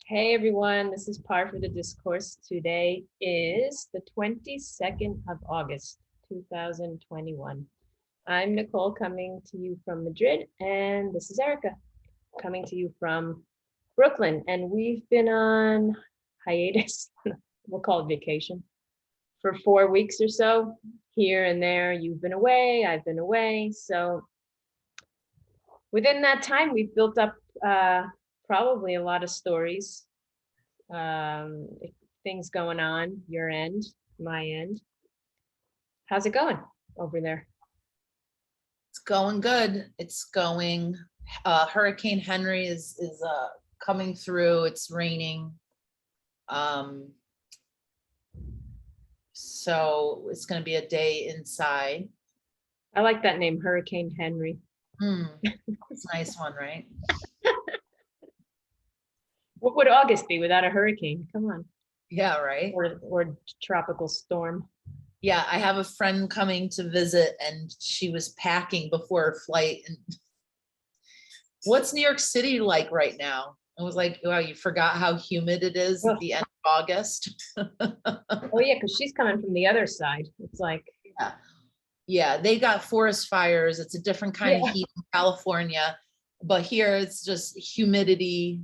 Hey everyone, this is Par for the Discourse. Today is the 22nd of August, 2021. I'm Nicole coming to you from Madrid, and this is Erica coming to you from Brooklyn. And we've been on hiatus, we'll call it vacation, for 4 weeks or so, here and there. You've been away, I've been away. So within that time, we've built up probably a lot of stories, um, things going on, your end, my end. How's it going over there? It's going good. It's going. Hurricane Henry is coming through. It's raining. So it's going to be a day inside. I like that name, Hurricane Henry. It's a nice one, right? What would August be without a hurricane? Come on. Yeah, right. Or tropical storm. Yeah, I have a friend coming to visit, and she was packing before her flight. And what's New York City like right now? I was like, wow, you forgot how humid it is at the end of August. Oh yeah, because she's coming from the other side. It's like, yeah, they got forest fires. It's a different kind of heat in California, but here it's just humidity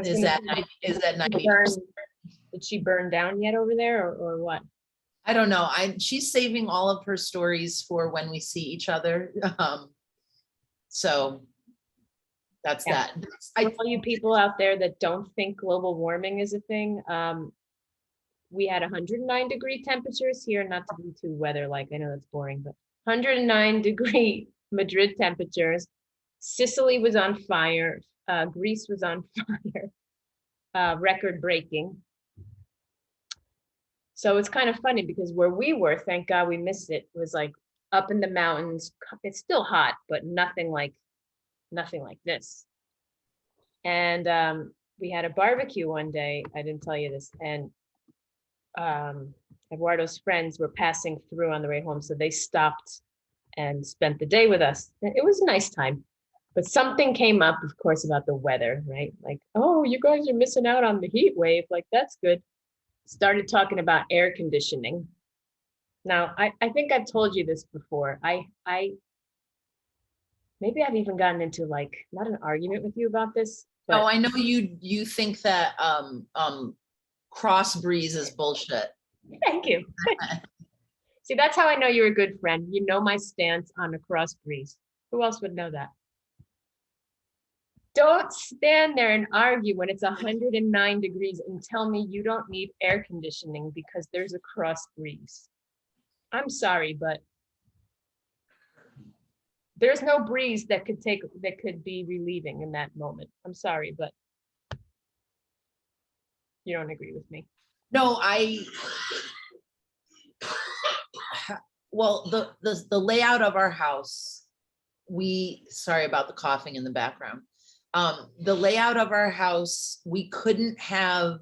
is at 90%. Did she burn down yet over there, or what? I don't know. She's saving all of her stories for when we see each other. So that's that. For all you people out there that don't think global warming is a thing, we had 109-degree temperatures here, not to be too weather-like, I know that's boring, but 109-degree Madrid temperatures. Sicily was on fire. Greece was on fire, record-breaking. So it's kind of funny because where we were, thank God we missed it, was like up in the mountains. It's still hot, but nothing like this. And we had a barbecue one day. I didn't tell you this, and Eduardo's friends were passing through on the way home, so they stopped and spent the day with us. It was a nice time, but something came up, of course, about the weather, right? Like, oh, you guys are missing out on the heat wave. Like, that's good. Started talking about air conditioning. Now, I think I've told you this before. Maybe I've even gotten into like, not an argument with you about this. But I know you think that cross breeze is bullshit. Thank you. See, that's how I know you're a good friend. You know my stance on a cross breeze. Who else would know that? Don't stand there and argue when it's 109 degrees and tell me you don't need air conditioning because there's a cross breeze. I'm sorry, but there's no breeze that could be relieving in that moment. I'm sorry, but you don't agree with me. No, well, the layout of our house, sorry about the coughing in the background. The layout of our house, we couldn't have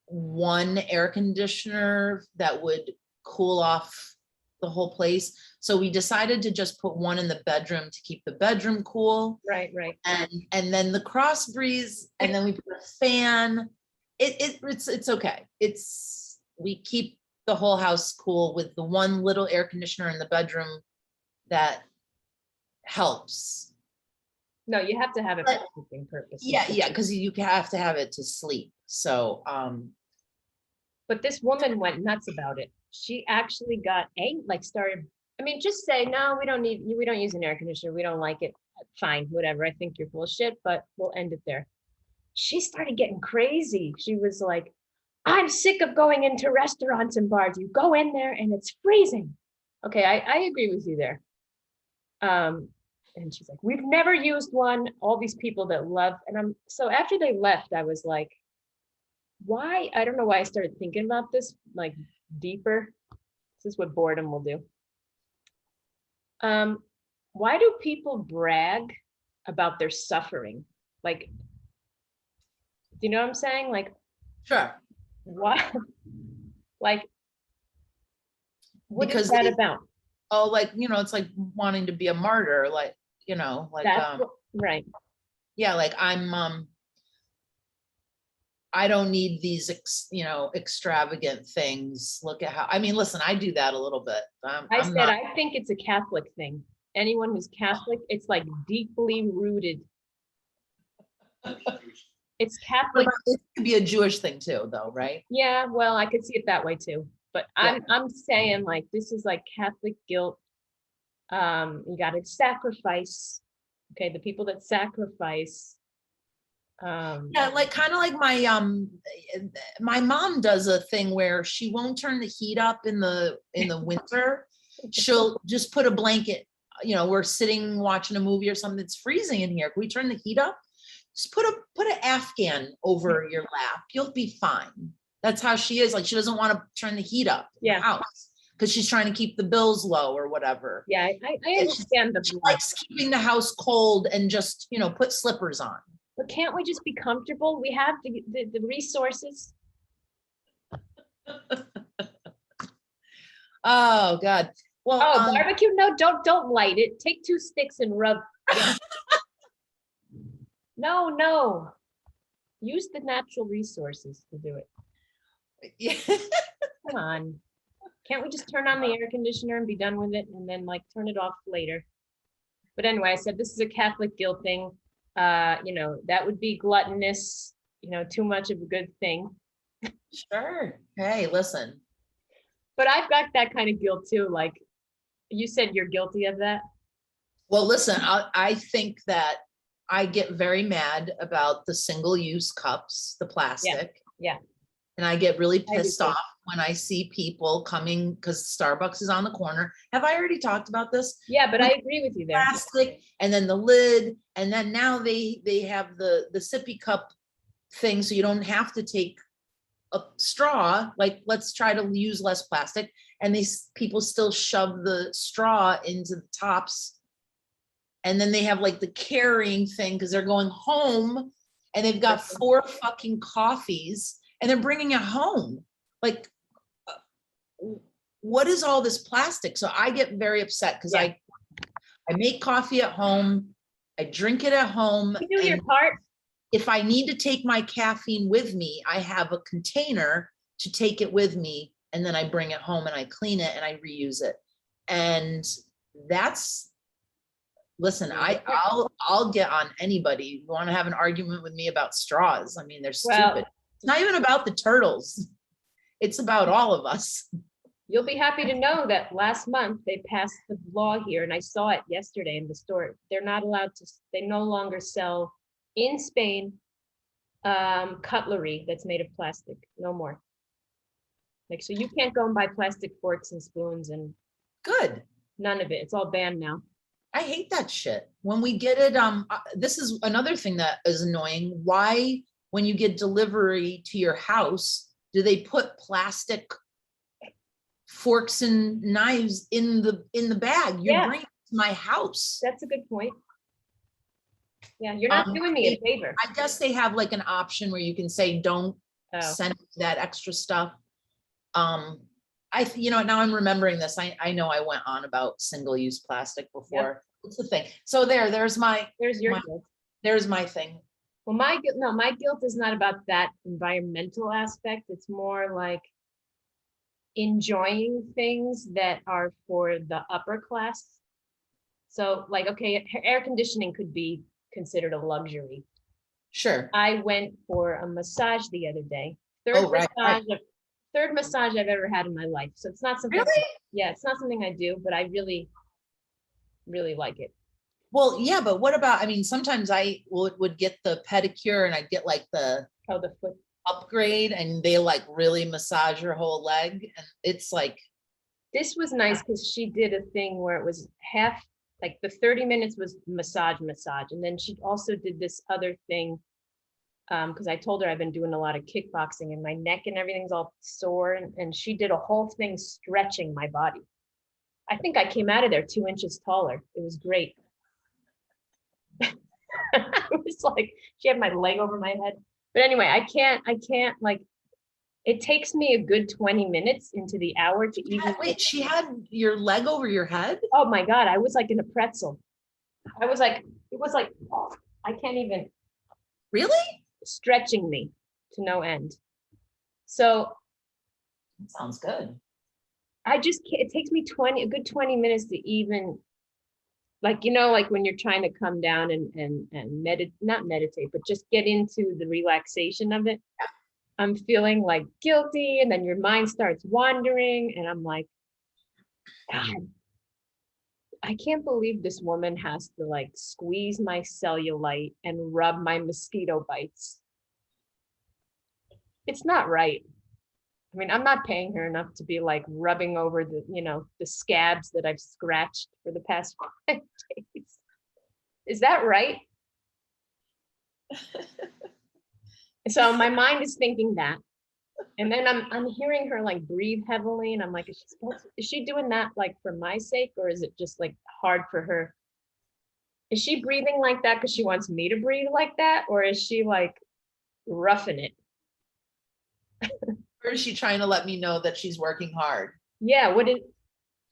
one air conditioner that would cool off the whole place. So we decided to just put one in the bedroom to keep the bedroom cool. Right. And then the cross breeze, and then we put a fan. It's okay. We keep the whole house cool with the one little air conditioner in the bedroom that helps. No, you have to have it for sleeping purposes. Yeah, because you have to have it to sleep. So, but this woman went nuts about it. She actually got started. I mean, just say, no, we don't use an air conditioner. We don't like it. Fine, whatever. I think you're full of shit, but we'll end it there. She started getting crazy. She was like, I'm sick of going into restaurants and bars. You go in there and it's freezing. Okay, I agree with you there. And she's like, we've never used one. All these people that love, so after they left, I was like, why? I don't know why I started thinking about this like deeper. This is what boredom will do. Why do people brag about their suffering? Like, do you know what I'm saying? Like, sure. Why? Like, what is that about? Oh, like, it's like wanting to be a martyr, like, like, right. Yeah, like I'm I don't need these, extravagant things. Look at how, I mean, listen, I do that a little bit. I I'm said, not, I think it's a Catholic thing. Anyone who's Catholic, it's like deeply rooted. It's Catholic. it could be a Jewish thing too, though, right? Yeah, well, I could see it that way too. But Yeah. I'm saying like this is like Catholic guilt. You gotta sacrifice. Okay, the people that sacrifice. Yeah, like kind of like my mom does a thing where she won't turn the heat up in the winter. She'll just put a blanket, we're sitting watching a movie or something, it's freezing in here. Can we turn the heat up? Just put an Afghan over your lap. You'll be fine. That's how she is. Like she doesn't want to turn the heat up in the house because she's trying to keep the bills low or whatever. Yeah, I understand the she likes keeping the house cold and just, put slippers on. But can't we just be comfortable? We have the resources. Oh God. Well, barbecue. No, don't light it. Take 2 sticks and rub. No. Use the natural resources to do it. Yeah. Come on. Can't we just turn on the air conditioner and be done with it and then like turn it off later? But anyway, I said this is a Catholic guilt thing. That would be gluttonous, too much of a good thing. Sure. Hey, listen. But I've got that kind of guilt too. Like you said, you're guilty of that. Well, listen, I think that I get very mad about the single-use cups, the plastic. Yeah. And I get really pissed off when I see people coming because Starbucks is on the corner. Have I already talked about this? Yeah, but I agree with you there. Plastic and then the lid. And then now they have the sippy cup thing. So you don't have to take a straw. Like, let's try to use less plastic. And these people still shove the straw into the tops. And then they have like the carrying thing because they're going home and they've got 4 fucking coffees and they're bringing it home. Like, what is all this plastic? So I get very upset because I make coffee at home. I drink it at home. You do your part. If I need to take my caffeine with me, I have a container to take it with me. And then I bring it home and I clean it and I reuse it. And that's, listen, I'll get on anybody. You want to have an argument with me about straws? I mean, they're stupid. It's not even about the turtles. It's about all of us. You'll be happy to know that last month they passed the law here, and I saw it yesterday in the store. They're not allowed to, they no longer sell in Spain cutlery that's made of plastic. No more. Like, so you can't go and buy plastic forks and spoons and good. None of it. It's all banned now. I hate that shit. When we get it, this is another thing that is annoying. Why, when you get delivery to your house, do they put plastic forks and knives in the bag? You're bringing it to my house. That's a good point. Yeah, you're not doing me a favor. I guess they have like an option where you can say, don't send that extra stuff. Now I'm remembering this. I know I went on about single-use plastic before. Yep. What's the thing? So there's your guilt. There's my thing. Well, my guilt is not about that environmental aspect. It's more like enjoying things that are for the upper class. So like, okay, air conditioning could be considered a luxury. Sure. I went for a massage the other day. Third massage I've ever had in my life. So it's not something, it's not something I do, but I really, really like it. Well, yeah, but what about, sometimes I would get the pedicure and I'd get like the foot upgrade and they like really massage your whole leg. And it's like. This was nice because she did a thing where it was half, like the 30 minutes was massage. And then she also did this other thing because I told her I've been doing a lot of kickboxing and my neck and everything's all sore. And she did a whole thing stretching my body. I think I came out of there 2 inches taller. It was great. It was like she had my leg over my head. But anyway, I can't like, it takes me a good 20 minutes into the hour to even. Wait, she had your leg over your head? Oh my God, I was like in a pretzel. It was like, I can't even. Really? Stretching me to no end. So Sounds good. I just can't, it takes me a good 20 minutes to even, like, you know, like when you're trying to come down and not meditate, but just get into the relaxation of it. I'm feeling like guilty, and then your mind starts wandering, and I'm like, God, I can't believe this woman has to like squeeze my cellulite and rub my mosquito bites. It's not right. I mean, I'm not paying her enough to be like rubbing over the, you know, the scabs that I've scratched for the past 5 days. Is that right? So my mind is thinking that. And then I'm hearing her like breathe heavily, and I'm like, is she doing that like for my sake, or is it just like hard for her? Is she breathing like that because she wants me to breathe like that, or is she like roughing it? Or is she trying to let me know that she's working hard? Yeah, I'm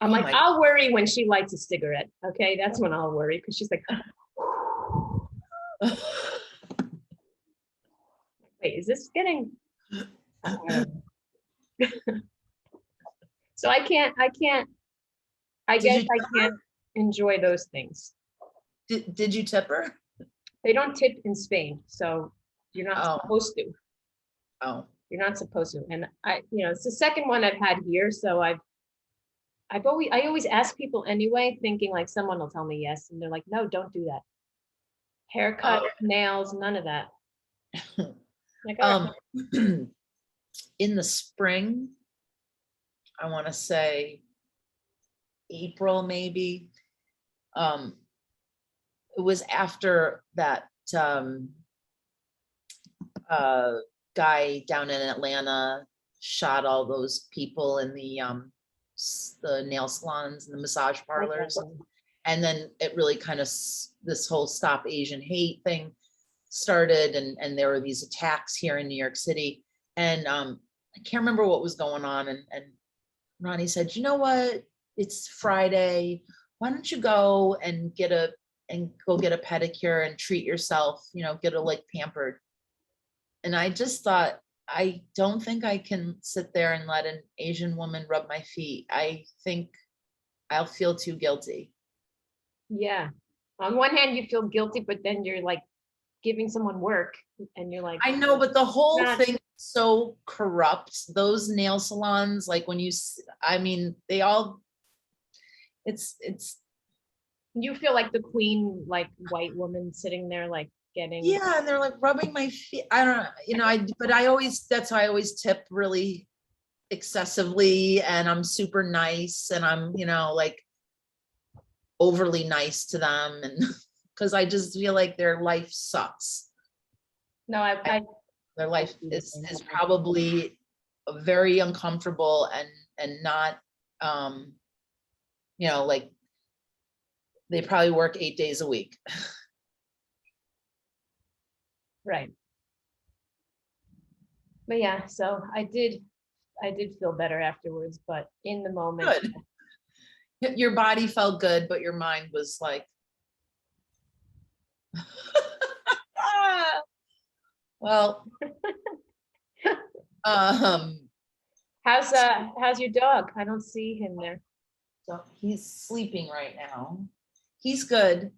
Oh like, my- I'll worry when she lights a cigarette. Okay, that's when I'll worry, because she's like, wait, is this getting? So I guess I can't enjoy those things. Did you tip her? They don't tip in Spain, so you're not supposed to. Oh, You're not supposed to. And it's the second one I've had here, so I always ask people anyway, thinking like someone will tell me yes, and they're like, no, don't do that. Haircut, nails, none of that. Like, all right. In the spring, I want to say April, maybe. It was after that guy down in Atlanta shot all those people in the nail salons and the massage parlors. And then it really kind of, this whole Stop Asian Hate thing started, and there were these attacks here in New York City. And I can't remember what was going on. And Ronnie said, you know what? It's Friday. Why don't you go and get a pedicure and treat yourself, get a like pampered. And I just thought, I don't think I can sit there and let an Asian woman rub my feet. I think I'll feel too guilty. Yeah. On one hand, you feel guilty, but then you're like giving someone work, and you're like, I know, but the whole thing is so corrupt. Those nail salons, like when they all, it's. You feel like the queen, like white woman sitting there, like getting. Yeah, and they're like rubbing my feet. I don't know, but that's why I always tip really excessively, and I'm super nice, and I'm, like overly nice to them, and because I just feel like their life sucks. No, their life is probably very uncomfortable and not, like they probably work 8 days a week. Right. But yeah, so I did feel better afterwards, but in the moment. Good. Your body felt good, but your mind was like, well, how's your dog? I don't see him there. So he's sleeping right now. He's good.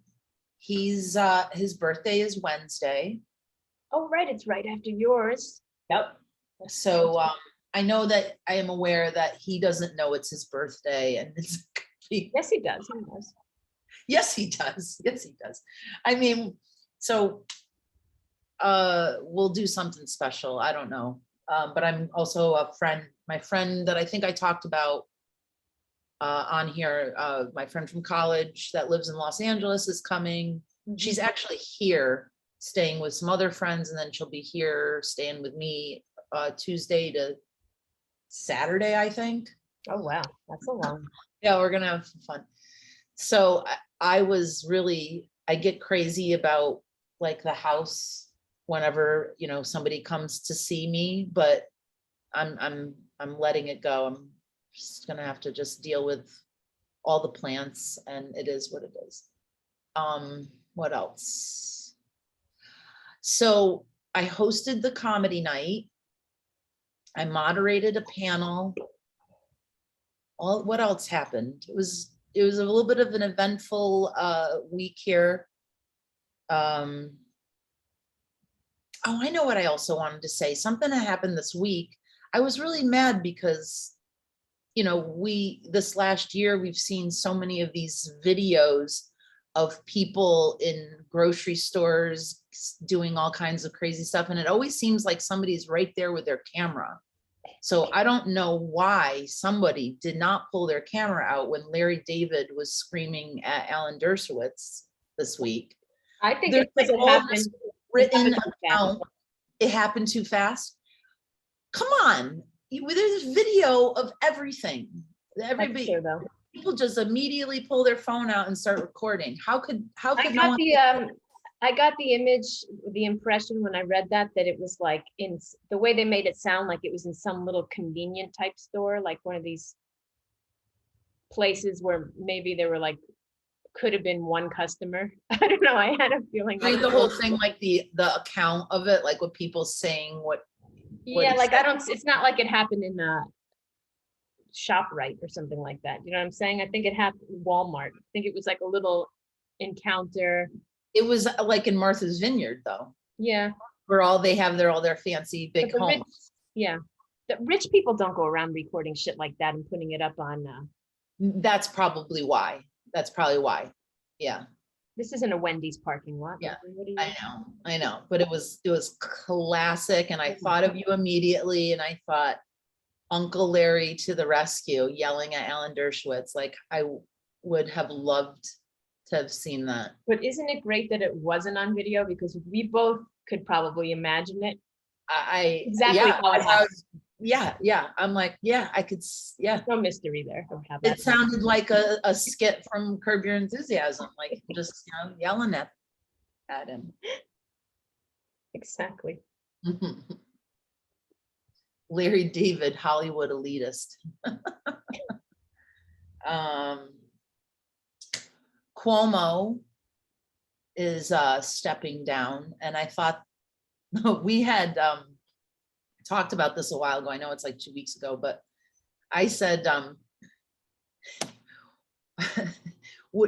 He's his birthday is Wednesday. Oh, right, it's right after yours. Yep. So I know that I am aware that he doesn't know it's his birthday, and yes, he does. He knows. Yes, he does. Yes, he does. I mean, so we'll do something special. I don't know. But I'm also my friend that I think I talked about on here, my friend from college that lives in Los Angeles is coming. Mm-hmm. She's actually here staying with some other friends, and then she'll be here staying with me Tuesday to Saturday, I think. Oh, wow. That's a long. Yeah, we're going to have some fun. So I get crazy about like the house whenever, somebody comes to see me, but I'm letting it go. I'm just going to have to just deal with all the plants, and it is what it is. What else? So I hosted the comedy night. I moderated a panel. What else happened? It was a little bit of an eventful week here. Oh, I know what I also wanted to say. Something that happened this week. I was really mad because, you know, this last year, we've seen so many of these videos of people in grocery stores doing all kinds of crazy stuff. And it always seems like somebody's right there with their camera. So I don't know why somebody did not pull their camera out when Larry David was screaming at Alan Dershowitz this week. I think There's it's because like it all happened. this It written happened too fast. account. It happened too fast. Come on, there's video of everything. That's Everybody, true, though. people just immediately pull their phone out and start recording. How could no one? I got the image, the impression when I read that it was like in the way they made it sound like it was in some little convenient type store, like one of these places where maybe there were like, could have been one customer. I don't know. I had a feeling Read like the whole thing, like the account of it, like what people saying, yeah, he like said. it's not like it happened in a ShopRite or something like that. You know what I'm saying? I think it happened in Walmart. I think it was like a little encounter. It was like in Martha's Vineyard, though, Yeah. where all their fancy big But the rich, homes. yeah. The rich people don't go around recording shit like that and putting it up on, That's probably why. Yeah, this isn't a Wendy's parking lot. Yeah, What do you- I know, but it was classic, and I thought of you immediately, and I thought Uncle Larry to the rescue, yelling at Alan Dershowitz. Like, I would have loved to have seen that. But isn't it great that it wasn't on video, because we both could probably imagine it. Exactly Yeah, how it happened. yeah. I'm like, yeah, I could, yeah. No mystery there of how It that sounded like a skit from Curb Your Enthusiasm, like just, yelling at him. exactly. Larry David, Hollywood elitist. Cuomo is stepping down, and I thought we had talked about this a while ago. I know it's like 2 weeks ago, but I said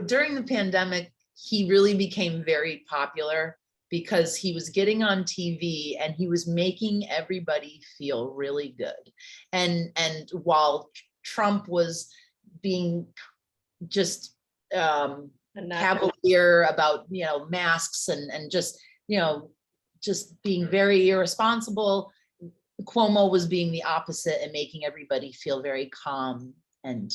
during the pandemic, he really became very popular because he was getting on TV and he was making everybody feel really good. And while Trump was being just cavalier about, masks and just, just being very irresponsible, Cuomo was being the opposite and making everybody feel very calm and,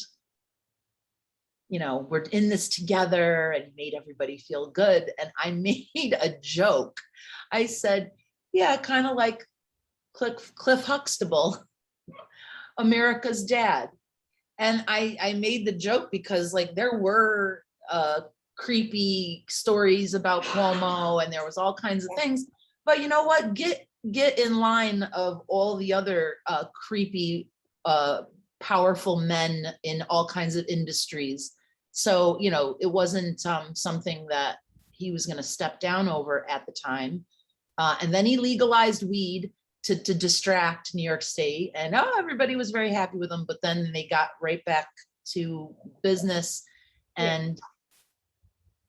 we're in this together, and made everybody feel good. And I made a joke. I said, yeah, kind of like Cliff Huxtable, America's dad. And I made the joke because like there were creepy stories about Cuomo and there was all kinds of things, but you know what? Get in line of all the other creepy, powerful men in all kinds of industries. So, it wasn't something that he was going to step down over at the time. And then he legalized weed to distract New York State, and everybody was very happy with him. But then they got right back to business, and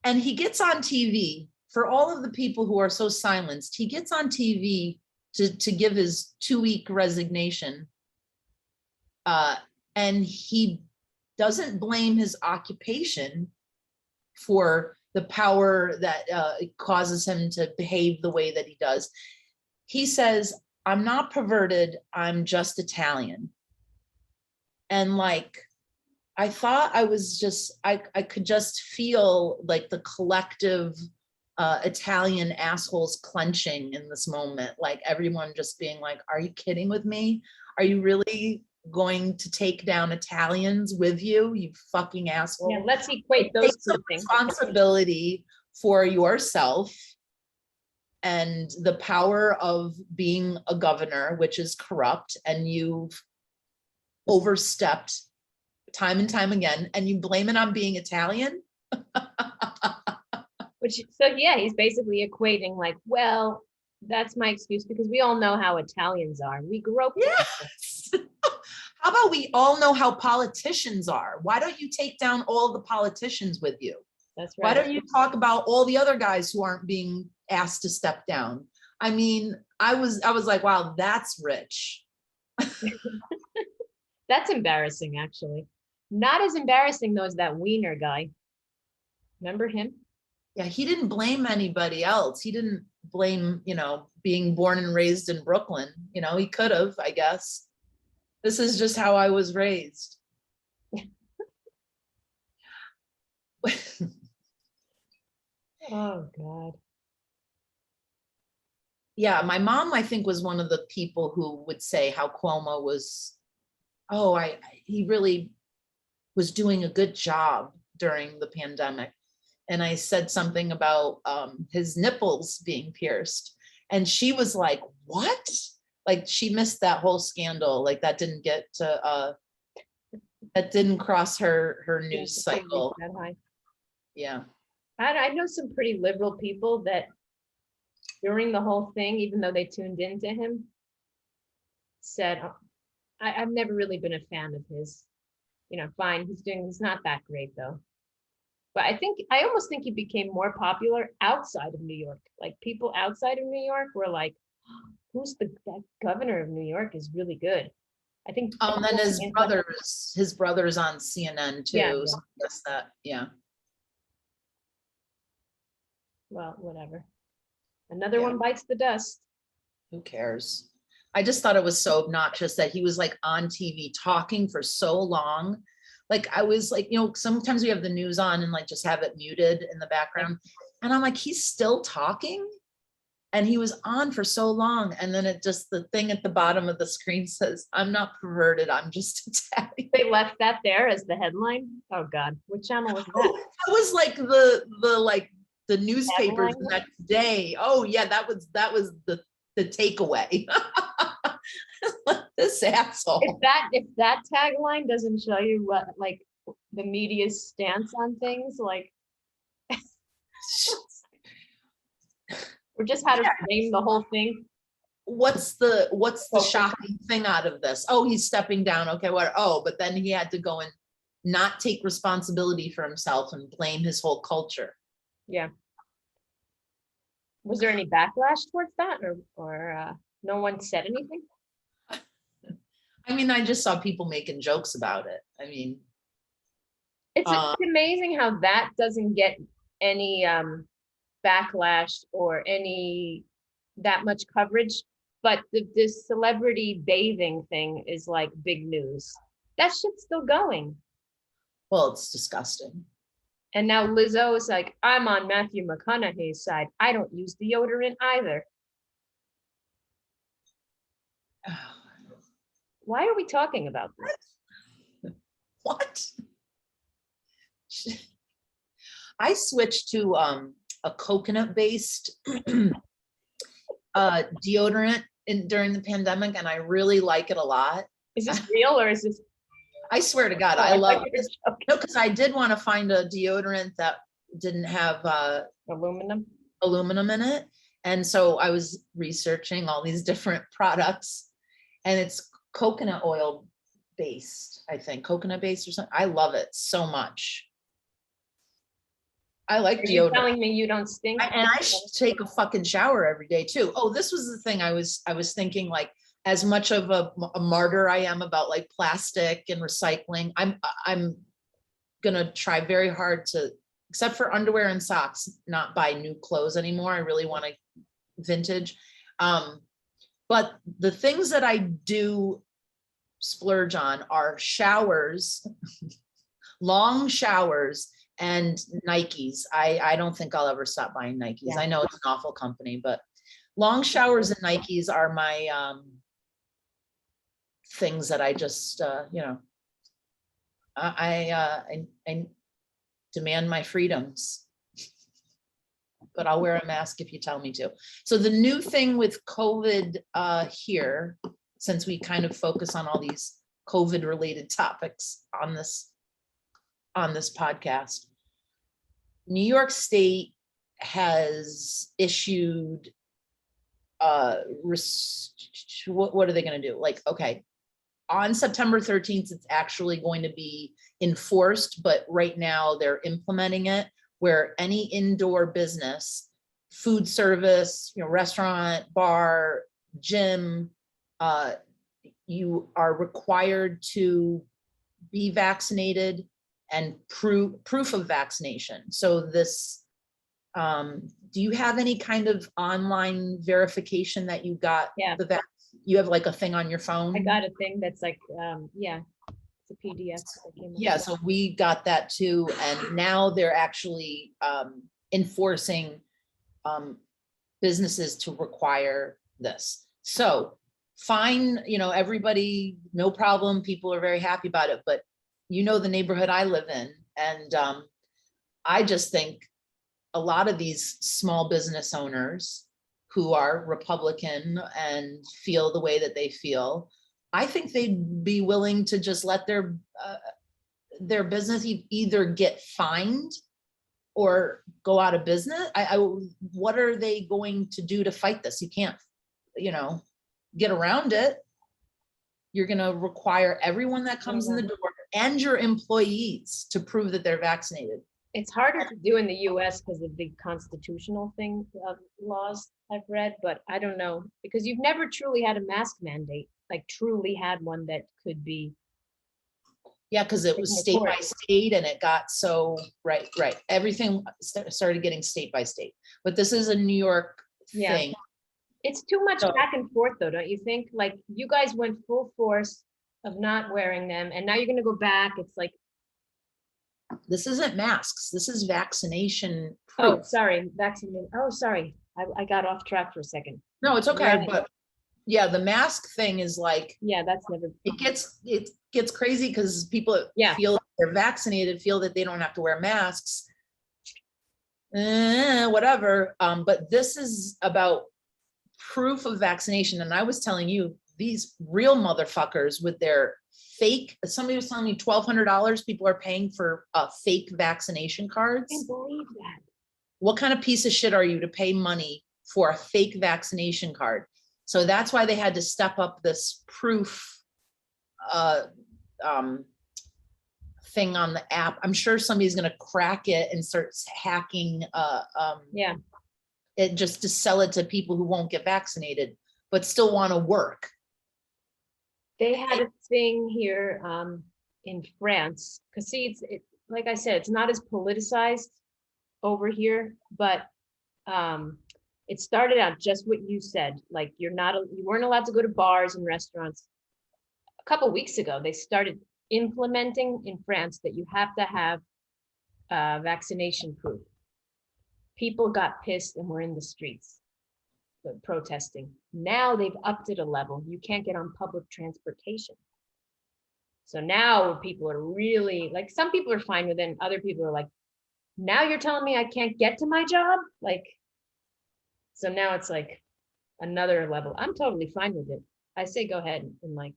he gets on TV for all of the people who are so silenced. He gets on TV to give his 2-week resignation, and he doesn't blame his occupation for the power that causes him to behave the way that he does. He says, I'm not perverted, I'm just Italian. And like, I thought I was just, I could just feel like the collective Italian assholes clenching in this moment. Like everyone just being like, are you kidding with me? Are you really going to take down Italians with you, you fucking asshole? Yeah, let's equate those two things. Responsibility for yourself and the power of being a governor, which is corrupt, and you've overstepped time and time again, and you blame it on being Italian. So yeah, he's basically equating like, well, That's my excuse because we all know how Italians are. We grope to people. Yes. How about we all know how politicians are? Why don't you take down all the politicians with you? That's Why right. don't you talk about all the other guys who aren't being asked to step down? I mean, I was like, wow, that's rich. That's embarrassing, actually. Not as embarrassing though as that Wiener guy. Remember him? Yeah, he didn't blame anybody else. He didn't blame, being born and raised in Brooklyn. He could have, I guess. This is just how I was raised. Oh God. Yeah, my mom, I think, was one of the people who would say how Cuomo was, he really was doing a good job during the pandemic. And I said something about his nipples being pierced. And she was like, what? Like she missed that whole scandal. Like that didn't get to, that didn't cross her news cycle. That high. Yeah. I know some pretty liberal people that during the whole thing, even though they tuned into him, said, "Oh, I've never really been a fan of his. Fine, he's not that great though." But I almost think he became more popular outside of New York. Like people outside of New York were like, "Oh, that governor of New York is really good." I think. And then his brother's on CNN too. Yeah, So I guess that, yeah. Well, whatever. Another Yeah. one bites the dust. Who cares? I just thought it was so obnoxious that he was like on TV talking for so long. Like I was like, sometimes we have the news on and like just have it muted in the background. And I'm like, he's still talking. And he was on for so long. And then the thing at the bottom of the screen says, I'm not perverted, I'm just Italian. They left that there as the headline. Oh God, what channel was that? That was like the newspapers the next day. Oh yeah, that was the takeaway. This asshole. If that tagline doesn't show you what like the media's stance on things, like or just how to frame the whole thing. What's the shocking thing out of this? Oh, he's stepping down. Okay, what? Oh, but then he had to go and not take responsibility for himself and blame his whole culture. Yeah. Was there any backlash towards that, or no one said anything? I mean, I just saw people making jokes about it. I mean, it's amazing how that doesn't get any backlash or any that much coverage, but this celebrity bathing thing is like big news. That shit's still going. Well, it's disgusting. And now Lizzo is like, I'm on Matthew McConaughey's side. I don't use deodorant either. Why are we talking about this? What? I switched to a coconut-based deodorant during the pandemic, and I really like it a lot. Is this real or is this? I swear to God, I love it. No, because I did want to find a deodorant that didn't have aluminum in it. And so I was researching all these different products, and it's coconut oil based, I think, coconut based or something. I love it so much. I like deodorant. You're telling me you don't stink? And I take a fucking shower every day too. Oh, this was the thing I was thinking, like, as much of a martyr I am about like plastic and recycling, I'm gonna try very hard to, except for underwear and socks, not buy new clothes anymore. I really want to vintage. But the things that I do splurge on are showers, long showers, and Nikes. I don't think I'll ever stop buying Nikes. Yeah. I know it's an awful company, but long showers and Nikes are my things that I just I demand my freedoms, but I'll wear a mask if you tell me to. So the new thing with COVID here, since we kind of focus on all these COVID related topics on this podcast, New York State has issued what are they going to do? Like, okay, on September 13th, it's actually going to be enforced, but right now they're implementing it where any indoor business, food service, restaurant, bar, gym, you are required to be vaccinated and proof of vaccination. So this, do you have any kind of online verification that you got Yeah. the you have like a thing on your phone? I got a thing that's like, yeah, it's a PDF. that came with Yeah, it. so we got that too, and now they're actually enforcing businesses to require this. So fine, everybody, no problem, people are very happy about it, but the neighborhood I live in, and I just think a lot of these small business owners who are Republican and feel the way that they feel, I think they'd be willing to just let their business either get fined or go out of business. What are they going to do to fight this? You can't, get around it. You're going to require everyone that comes in the door and your employees to prove that they're vaccinated. It's harder to do in the US because of the constitutional thing of laws I've read, but I don't know, because you've never truly had a mask mandate, like truly had one that could be. Yeah, because it was state by state and it got so, right. Everything started getting state by state, but this is a New York thing. It's too much back and forth though, don't you think? Like you guys went full force of not wearing them and now you're gonna go back. It's like. This isn't masks. This is vaccination Oh, proof. sorry, vaccination. Oh, sorry. I got off track for a second. No, it's okay, but yeah, the mask thing is like, yeah, that's never. It gets crazy because people feel they're vaccinated, feel that they don't have to wear masks. Whatever. But this is about proof of vaccination. And I was telling you, these real motherfuckers with their fake, somebody was telling me $1,200 people are paying for fake vaccination cards. I believe that. What kind of piece of shit are you to pay money for a fake vaccination card? So that's why they had to step up this proof thing on the app. I'm sure somebody's going to crack it and start hacking it just to sell it to people who won't get vaccinated, but still want to work. They had a thing here in France, because see, like I said, it's not as politicized over here, but it started out just what you said, like you weren't allowed to go to bars and restaurants. A couple weeks ago, they started implementing in France that you have to have vaccination proof. People got pissed and were in the streets protesting. Now they've upped it a level. You can't get on public transportation. So now people are really like, some people are fine with it and other people are like, now you're telling me I can't get to my job? Like, so now it's like another level. I'm totally fine with it. I say go ahead and like.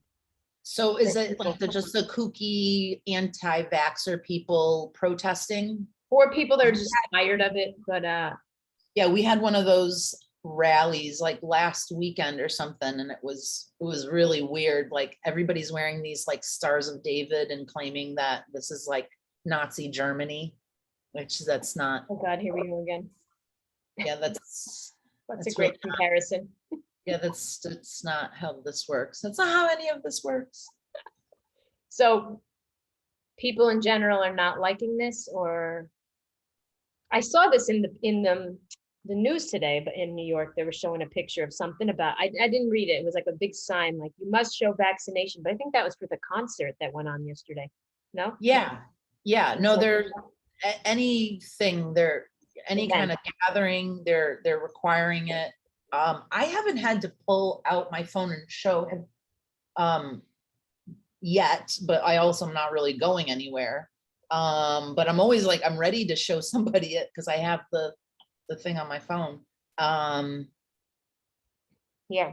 So is it like just the kooky anti-vaxxer people protesting? Or people that are just tired of it, but yeah, we had one of those rallies like last weekend or something, and it was really weird. Like everybody's wearing these like Stars of David and claiming that this is like Nazi Germany, which that's not. Oh God, here we go again. Yeah, that's a great comparison. Yeah, that's not how this works. That's not how any of this works. So people in general are not liking this, or I saw this in the news today, but in New York, they were showing a picture of something about, I didn't read it. It was like a big sign, like you must show vaccination, but I think that was for the concert that went on yesterday. No? Yeah. No, they're anything, any kind of gathering, they're requiring it. I haven't had to pull out my phone and show yet, but I also am not really going anywhere. But I'm always like, I'm ready to show somebody it because I have the thing on my phone. Yeah.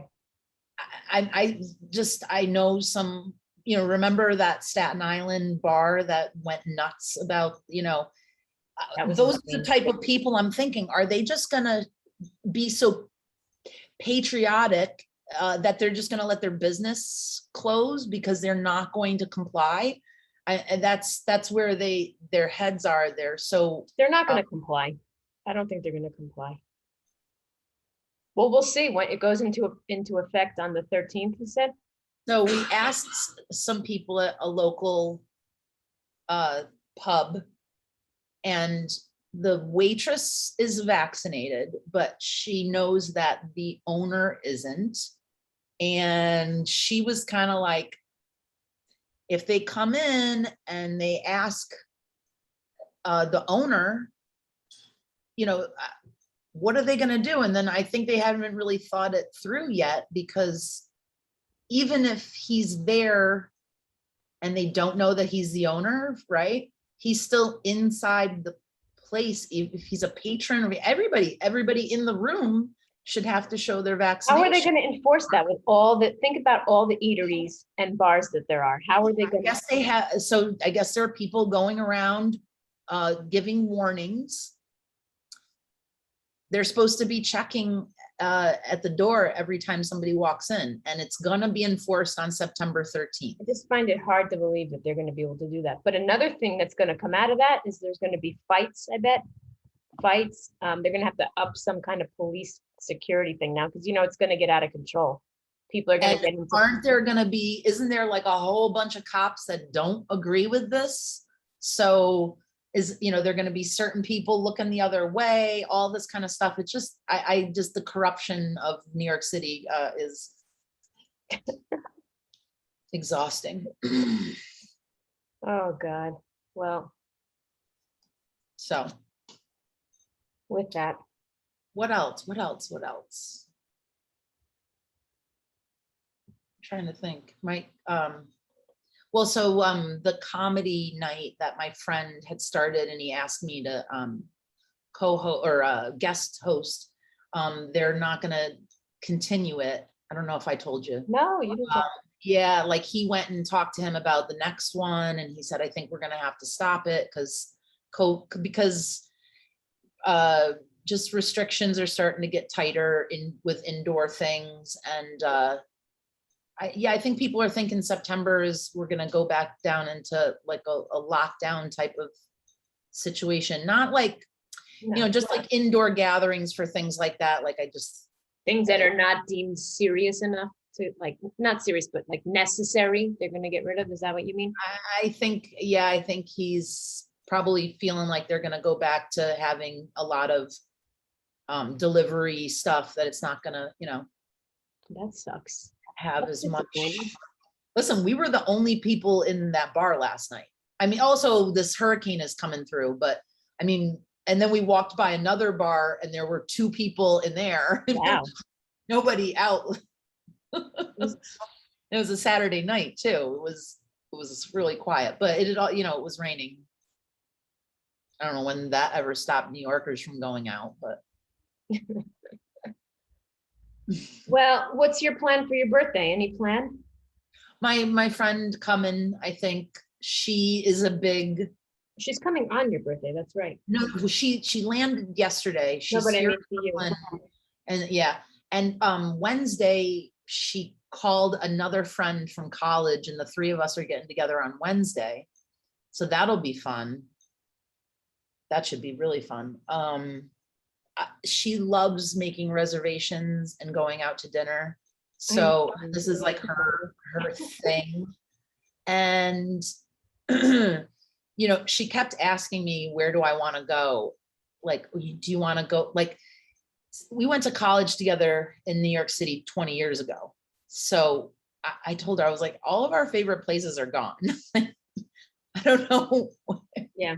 I know some, remember that Staten Island bar that went nuts about, those are the type of people I'm thinking, are they just gonna be so, patriotic, that they're just going to let their business close because they're not going to comply. And that's where their heads are. They're not going to comply. I don't think they're going to comply. Well, we'll see when it goes into effect on the 13th, you said? So we asked some people at a local pub, and the waitress is vaccinated, but she knows that the owner isn't. And she was kind of like, if they come in and they ask the owner, what are they going to do? And then I think they haven't really thought it through yet, because even if he's there and they don't know that he's the owner, right? He's still inside the place. If he's a patron, everybody in the room should have to show their vaccination. How are they going to enforce that with think about all the eateries and bars that there are? How are they going to? Yes, they have. So I guess there are people going around giving warnings. They're supposed to be checking at the door every time somebody walks in, and it's going to be enforced on September 13th. I just find it hard to believe that they're going to be able to do that. But another thing that's going to come out of that is there's going to be fights, I bet. Fights. They're going to have to up some kind of police security thing now, because it's going to get out of control. People are going to get into. Isn't there like a whole bunch of cops that don't agree with this? So they're going to be certain people looking the other way, all this kind of stuff. It's just, I just, the corruption of New York City is exhausting. Oh God. Well, so with that, what else? I'm trying to think. The comedy night that my friend had started, and he asked me to co-host or guest host, they're not going to continue it. I don't know if I told you. No, you didn't. Yeah, like he went and talked to him about the next one, and he said, I think we're going to have to stop it because just restrictions are starting to get tighter with indoor things. And I think people are thinking September we're going to go back down into like a lockdown type of situation. Not like, just like indoor gatherings for things like that. Like things that are not deemed serious enough to, like, not serious, but like necessary, they're going to get rid of. Is that what you mean? I think he's probably feeling like they're going to go back to having a lot of delivery stuff, that it's not going to, that sucks. Have as much. Listen, we were the only people in that bar last night. I mean, also this hurricane is coming through, but I mean, and then we walked by another bar and there were 2 people in there. Wow. Nobody out. It was a Saturday night too. It was really quiet, but it all, it was raining. I don't know when that ever stopped New Yorkers from going out, but. Well, what's your plan for your birthday? Any plan? My friend coming, I think she's coming on your birthday. That's right. No, she landed yesterday. She's here and yeah. And Wednesday she called another friend from college, and the 3 of us are getting together on Wednesday. So that'll be fun. That should be really fun. She loves making reservations and going out to dinner. So this is like her thing. And, she kept asking me, where do I want to go? Like, do you want to go? Like, we went to college together in New York City 20 years ago. So I told her, I was like, all of our favorite places are gone. I don't know. Yeah.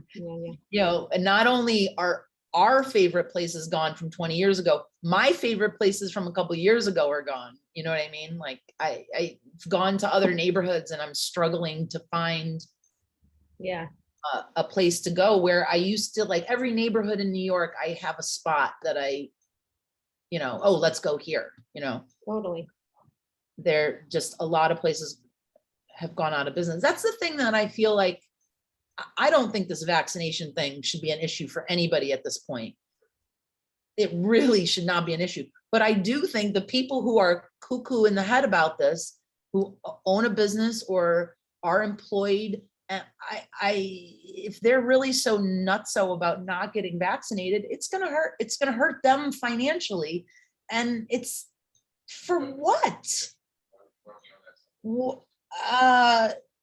And not only are our favorite places gone from 20 years ago, my favorite places from a couple of years ago are gone. You know what I mean? Like I've gone to other neighborhoods and I'm struggling to find a place to go, where I used to, like, every neighborhood in New York, I have a spot that let's go here, Totally. There just a lot of places have gone out of business. That's the thing that I feel like, I don't think this vaccination thing should be an issue for anybody at this point. It really should not be an issue. But I do think the people who are cuckoo in the head about this, who own a business or are employed, and if they're really so nutso about not getting vaccinated, it's gonna hurt. It's gonna hurt them financially, and it's for what?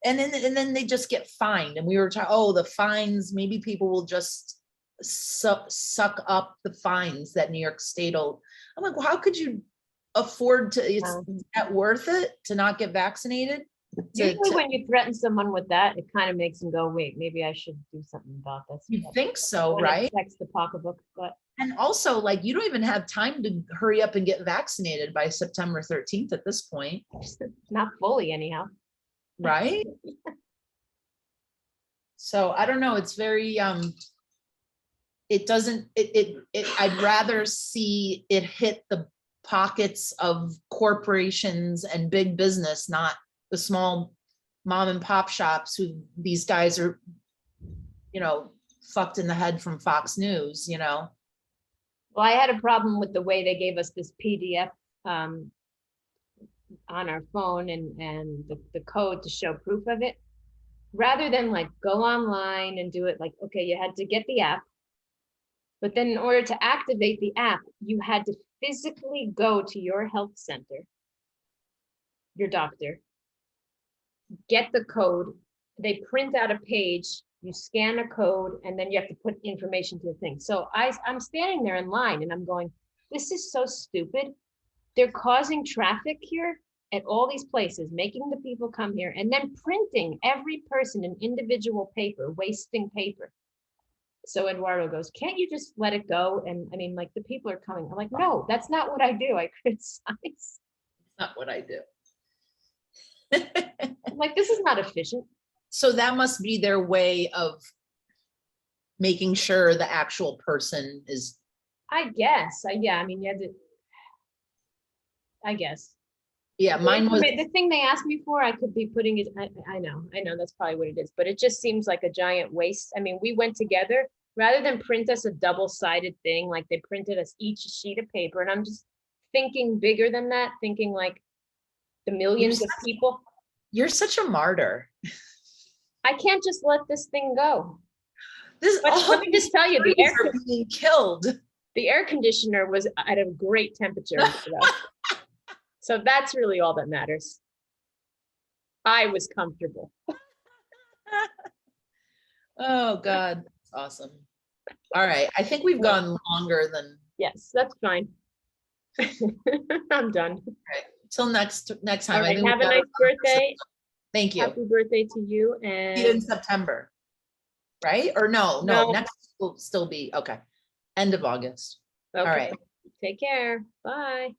And then they just get fined. And we were talking, oh, the fines. Maybe people will just suck up the fines that New York State will. I'm like, well, how could you afford to? Is that worth it to not get vaccinated? Usually when you threaten someone with that, it kind of makes them go, wait, maybe I should do something about this. You think so, When it right? affects the pocketbook, but And also, like, you don't even have time to hurry up and get vaccinated by September 13th at this point, not fully anyhow. right? So I don't know. It's very, it doesn't, I'd rather see it hit the pockets of corporations and big business, not the small mom and pop shops who these guys are, fucked in the head from Fox News, Well, I had a problem with the way they gave us this PDF on our phone and the code to show proof of it. Rather than like go online and do it like, okay, you had to get the app. But then in order to activate the app, you had to physically go to your health center, your doctor, get the code. They print out a page, you scan a code, and then you have to put information to the thing. So I'm standing there in line and I'm going, this is so stupid. They're causing traffic here at all these places, making the people come here and then printing every person an individual paper, wasting paper. So Eduardo goes, can't you just let it go? And I mean, like, the people are coming. I'm like, no, that's not what I do. I criticize. not what I do. I'm like, this is not efficient. So that must be their way of making sure the actual person is. I guess. Yeah, I mean, you had to, I guess. Yeah, mine was. The thing they asked me for, I could be putting it, I know that's probably what it is, but it just seems like a giant waste. I mean, we went together rather than print us a double-sided thing, like they printed us each a sheet of paper. And I'm just thinking bigger than that, thinking like the millions of people. You're such a martyr. I can't just let this thing go. But let me just tell you, the air are being killed. The air conditioner was at a great temperature. So that's really all that matters. I was comfortable. Oh God, that's awesome. All right, I think we've gone longer than. Yes, that's fine. I'm done. Right. Till next time. All right, have a nice birthday. Thank you. Happy birthday to you. And in September, right? Or no, next will still be okay. End of August. Okay. All right. Take care. Bye.